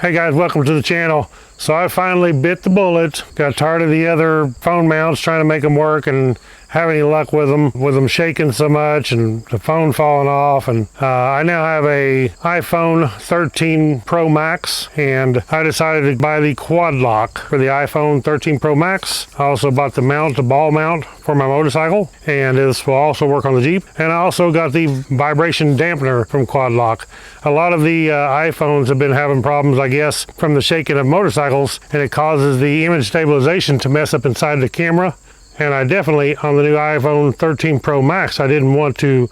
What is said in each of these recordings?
Hey guys, welcome to the channel. So I finally bit the bullet, got tired of the other phone mounts trying to make them work and have any luck with them shaking so much and the phone falling off. And I now have a iPhone 13 Pro Max, and I decided to buy the quad lock for the iPhone 13 Pro Max. I also bought the mount, the ball mount for my motorcycle, and this will also work on the Jeep. And I also got the vibration dampener from Quad Lock. A lot of the iPhones have been having problems, I guess, from the shaking of motorcycles, and it causes the image stabilization to mess up inside the camera. And I definitely, on the new iPhone 13 Pro Max, I didn't want to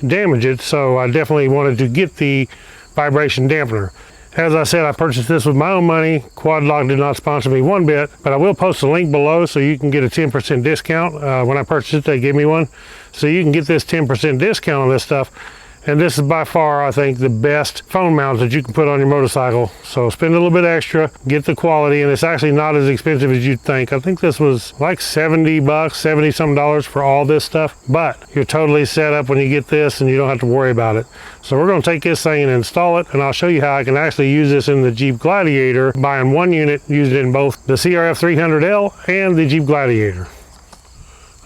damage it, so I definitely wanted to get the vibration dampener. As I said, I purchased this with my own money. Quad Lock did not sponsor me one bit, but I will post a link below so you can get a 10% discount. When I purchased it, they gave me one. So you can get this 10% discount on this stuff. And this is by far, I think, the best phone mount that you can put on your motorcycle. So spend a little bit extra, get the quality, and it's actually not as expensive as you'd think. I think this was like 70 bucks, 70 some dollars for all this stuff, but you're totally set up when you get this and you don't have to worry about it. So we're gonna take this thing and install it, and I'll show you how I can actually use this in the Jeep Gladiator, buying one unit, use it in both the CRF 300L and the Jeep Gladiator.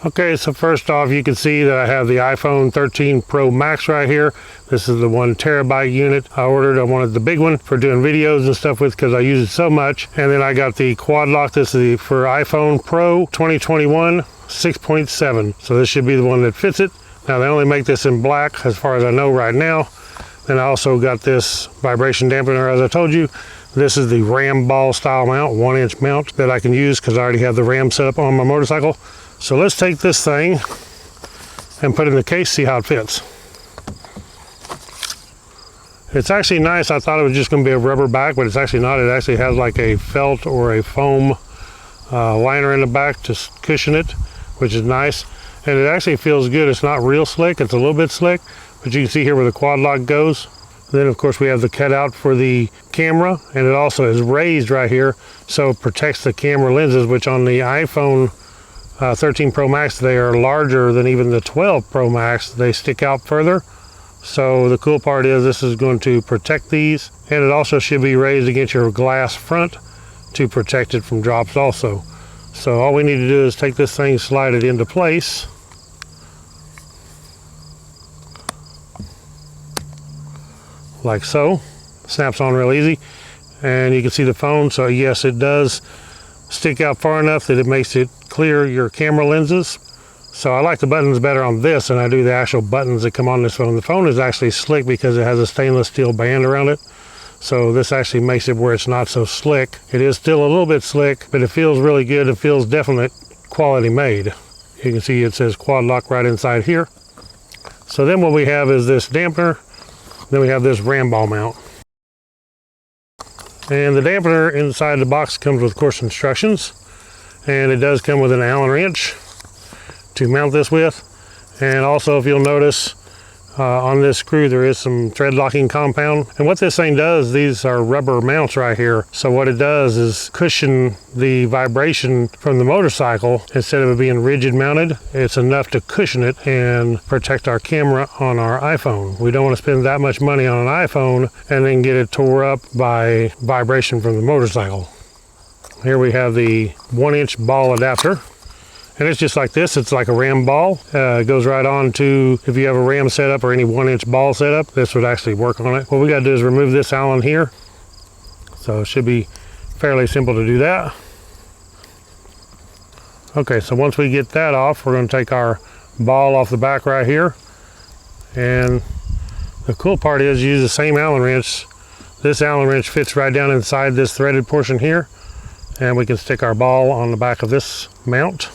Okay, so first off, you can see that I have the iPhone 13 Pro Max right here. This is the 1 terabyte unit I ordered. I wanted the big one for doing videos and stuff with because I use it so much. And then I got the Quad Lock. This is for iPhone Pro 2021 6.7. So this should be the one that fits it. Now they only make this in black as far as I know right now. Then I also got this vibration dampener, as I told you. This is the ram ball style mount, 1-inch mount that I can use because I already have the ram set up on my motorcycle. So let's take this thing and put it in the case, see how it fits. It's actually nice. I thought it was just going to be a rubber back, but it's actually not. It actually has like a felt or a foam liner in the back to cushion it, which is nice. And it actually feels good. It's not real slick. It's a little bit slick, but you can see here where the quad lock goes. Then of course we have the cutout for the camera, and it also is raised right here, so it protects the camera lenses, which on the iPhone 13 Pro Max, they are larger than even the 12 Pro Max. They stick out further. So the cool part is this is going to protect these, and it also should be raised against your glass front to protect it from drops also. So all we need to do is take this thing, slide it into place. Like so. Snaps on real easy. And you can see the phone, so yes, it does stick out far enough that it makes it clear your camera lenses. So I like the buttons better on this than I do the actual buttons that come on this phone. The phone is actually slick because it has a stainless steel band around it. So this actually makes it where it's not so slick. It is still a little bit slick, but it feels really good. It feels definite quality made. You can see it says Quad Lock right inside here. So then what we have is this dampener. Then we have this ram ball mount. And the dampener inside the box comes with course instructions, and it does come with an Allen wrench to mount this with. And also, if you'll notice on this screw there is some thread locking compound, and what this thing does, these are rubber mounts right here, so what it does is cushion the vibration from the motorcycle. Instead of it being rigid mounted, it's enough to cushion it and protect our camera on our iPhone. We don't want to spend that much money on an iPhone and then get it tore up by vibration from the motorcycle. Here we have the 1-inch ball adapter. And it's just like this. It's like a ram ball. It goes right on to, if you have a ram setup or any 1-inch ball setup, this would actually work on it. What we got to do is remove this Allen here. So it should be fairly simple to do that. Okay, so once we get that off, we're going to take our ball off the back right here. And the cool part is you use the same Allen wrench. This Allen wrench fits right down inside this threaded portion here. And we can stick our ball on the back of this mount.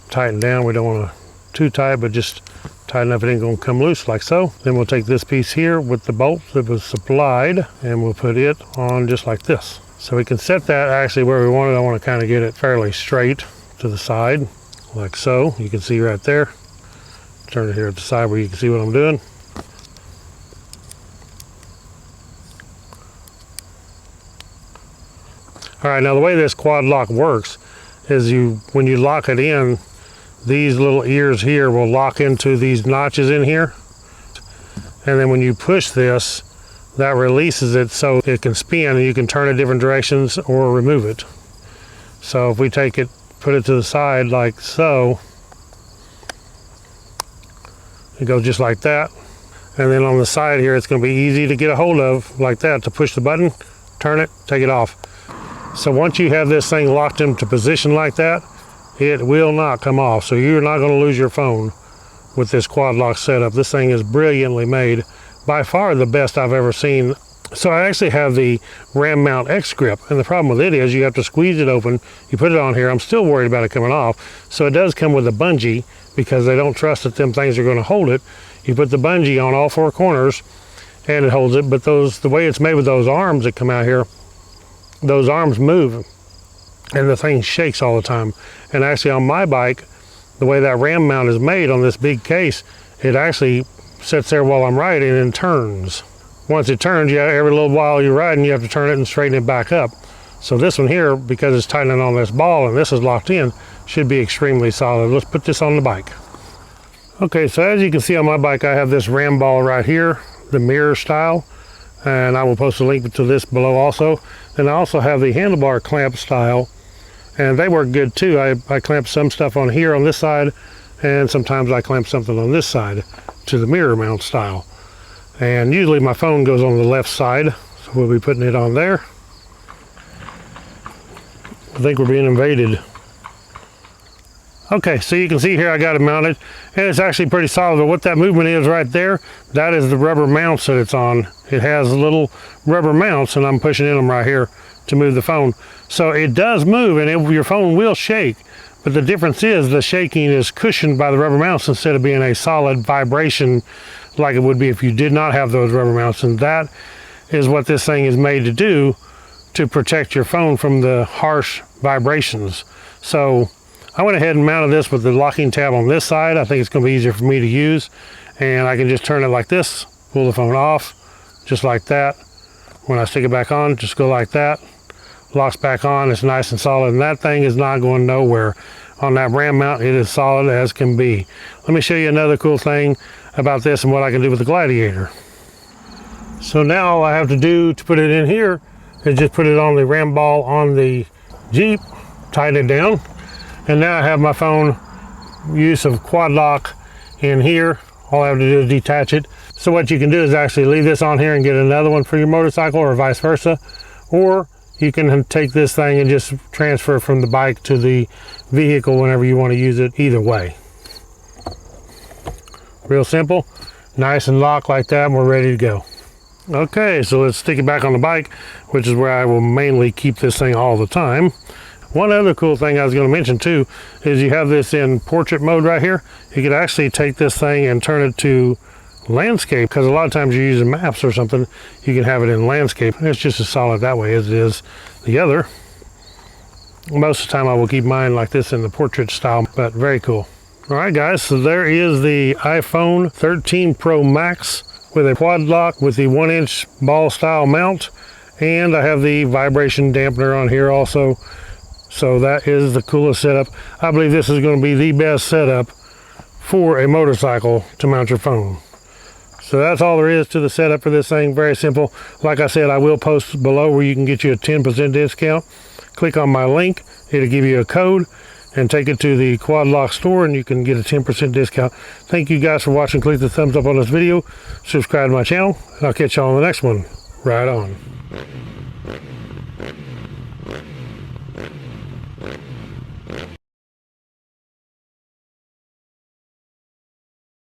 Tighten down. We don't want to too tight, but just tight enough it ain't going to come loose like so. Then we'll take this piece here with the bolt that was supplied, and we'll put it on just like this. So we can set that actually where we want it. I want to kind of get it fairly straight to the side, like so. You can see right there. Turn it here at the side where you can see what I'm doing. All right, now the way this quad lock works is when you lock it in, these little ears here will lock into these notches in here. And then when you push this, that releases it so it can spin and you can turn it different directions or remove it. So if we take it, put it to the side like so, it goes just like that. And then on the side here, it's going to be easy to get a hold of like that, to push the button, turn it, take it off. So once you have this thing locked into position like that, it will not come off. So you're not going to lose your phone with this quad lock setup. This thing is brilliantly made. By far the best I've ever seen. So I actually have the Ram Mount X grip, and the problem with it is you have to squeeze it open. You put it on here. I'm still worried about it coming off. So it does come with a bungee because they don't trust that them things are going to hold it. You put the bungee on all four corners and it holds it, but the way it's made with those arms that come out here, those arms move and the thing shakes all the time. And actually on my bike, the way that Ram mount is made on this big case, it actually sits there while I'm riding and turns. Once it turns, every little while you're riding, you have to turn it and straighten it back up. So this one here, because it's tightening on this ball and this is locked in, should be extremely solid. Let's put this on the bike. Okay, so as you can see on my bike, I have this Ram ball right here, the mirror style, and I will post a link to this below also. And I also have the handlebar clamp style, and they work good too. I clamp some stuff on here on this side, and sometimes I clamp something on this side to the mirror mount style. And usually my phone goes on the left side, so we'll be putting it on there. I think we're being invaded. Okay, so you can see here I got it mounted, and it's actually pretty solid. But what that movement is right there, that is the rubber mounts that it's on. It has little rubber mounts, and I'm pushing in them right here to move the phone. So it does move, and your phone will shake. But the difference is the shaking is cushioned by the rubber mounts instead of being a solid vibration like it would be if you did not have those rubber mounts. And that is what this thing is made to do, to protect your phone from the harsh vibrations. So I went ahead and mounted this with the locking tab on this side. I think it's going to be easier for me to use. And I can just turn it like this, pull the phone off, just like that. When I stick it back on, just go like that. Locks back on, it's nice and solid, and that thing is not going nowhere. On that Ram mount, it is solid as can be. Let me show you another cool thing about this and what I can do with the Gladiator. So now all I have to do to put it in here is just put it on the Ram ball on the Jeep, tighten it down, and now I have my phone use of quad lock in here. All I have to do is detach it. So what you can do is actually leave this on here and get another one for your motorcycle, or vice versa, or you can take this thing and just transfer from the bike to the vehicle whenever you want to use it. Either way, real simple, nice and locked like that, and we're ready to go. Okay, so let's stick it back on the bike, which is where I will mainly keep this thing all the time. One other cool thing I was going to mention too is you have this in portrait mode right here. You could actually take this thing and turn it to landscape, because a lot of times you're using maps or something, you can have it in landscape. It's just as solid that way as it is the other. Most of the time I will keep mine like this in the portrait style, but very cool. All right guys, so there is the iPhone 13 Pro Max with a quad lock with the 1-inch ball style mount, and I have the vibration dampener on here also. So that is the coolest setup. I believe this is going to be the best setup for a motorcycle to mount your phone. So that's all there is to the setup for this thing. Very simple. Like I said, I will post below where you can get you a 10% discount. Click on my link. It'll give you a code and take it to the Quad Lock store, and you can get a 10% discount. Thank you guys for watching. Click the thumbs up on this video. Subscribe to my channel, and I'll catch you all on the next one. Right on.